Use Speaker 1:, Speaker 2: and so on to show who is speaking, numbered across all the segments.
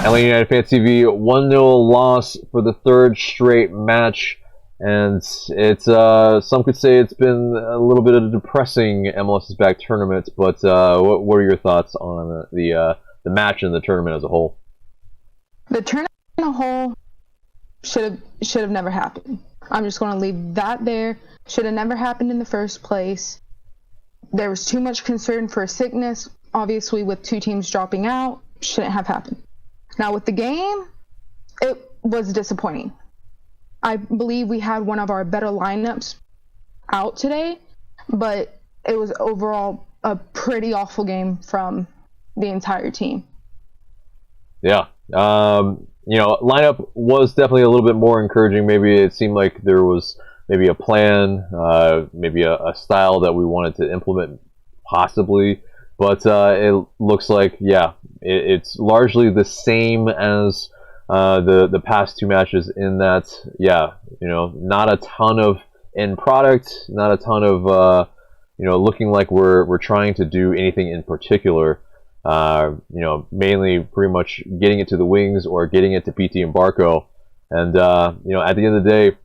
Speaker 1: Atl Utd FanTV 1-0 loss for the third straight match, and it's some could say it's been a little bit of a depressing MLS is Back tournament. But what are your thoughts on the match and the tournament as a whole?
Speaker 2: The tournament as a whole should have never happened. I'm just going to leave that there. Should have never happened in the first place. There was too much concern for sickness, obviously, with two teams dropping out. Shouldn't have happened. Now, with the game, it was disappointing. I believe we had one of our better lineups out today, but it was overall a pretty awful game from the entire team.
Speaker 1: Yeah. Lineup was definitely a little bit more encouraging. Maybe it seemed like there was maybe a plan, maybe a style that we wanted to implement, possibly. But it looks like, it's largely the same as the past two matches in that, not a ton of end product, not a ton of, looking like we're trying to do anything in particular. Mainly pretty much getting it to the wings or getting it to PT and Barco. And, at the end of the day,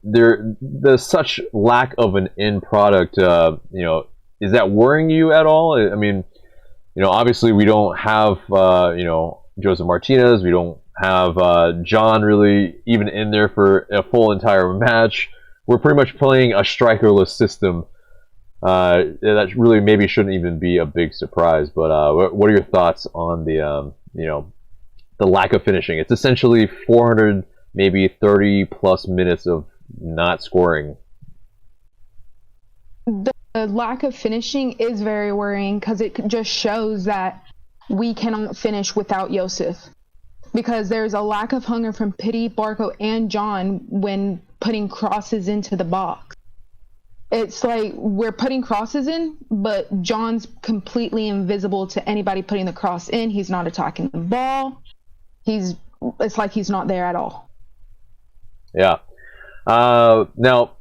Speaker 1: there's such lack of an end product, is that worrying you at all? I mean, obviously we don't have, Joseph Martinez. We don't have John really even in there for a full entire match. We're pretty much playing a strikerless system. That really maybe shouldn't even be a big surprise. But what are your thoughts on the lack of finishing? It's essentially 400, maybe 30 plus minutes of not scoring.
Speaker 2: The lack of finishing is very worrying because it just shows that we cannot finish without Joseph. Because there's a lack of hunger from Pity, Barco, and John when putting crosses into the box. It's like we're putting crosses in, but John's completely invisible to anybody putting the cross in. He's not attacking the ball. It's like he's not there at all. Yeah.
Speaker 1: Now,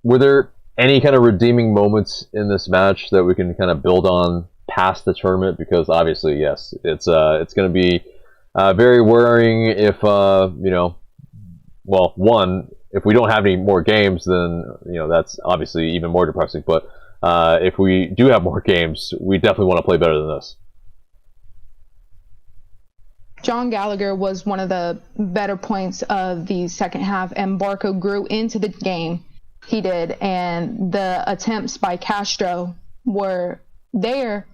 Speaker 1: were there any kind of redeeming moments in this match that we can kind of build on past the tournament? Because obviously, yes, it's going to be very worrying if if we don't have any more games, then that's obviously even more depressing. But if we do have more games, we definitely want to play better than this.
Speaker 2: John Gallagher was one of the better points of the second half, and Barco grew into the game. He did, and the attempts by Castro were there,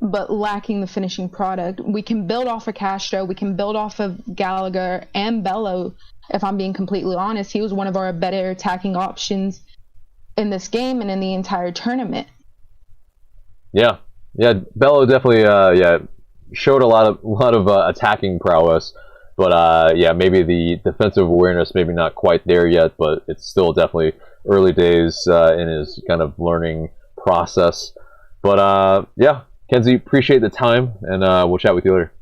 Speaker 2: but lacking the finishing product. We can build off of Castro, we can build off of Gallagher and Bello. If I'm being completely honest, he was one of our better attacking options in this game and in the entire tournament.
Speaker 1: Yeah, Bello definitely showed a lot of attacking prowess, but maybe the defensive awareness maybe not quite there yet, but it's still definitely early days in his kind of learning process. But Kenzie, appreciate the time, and we'll chat with you later.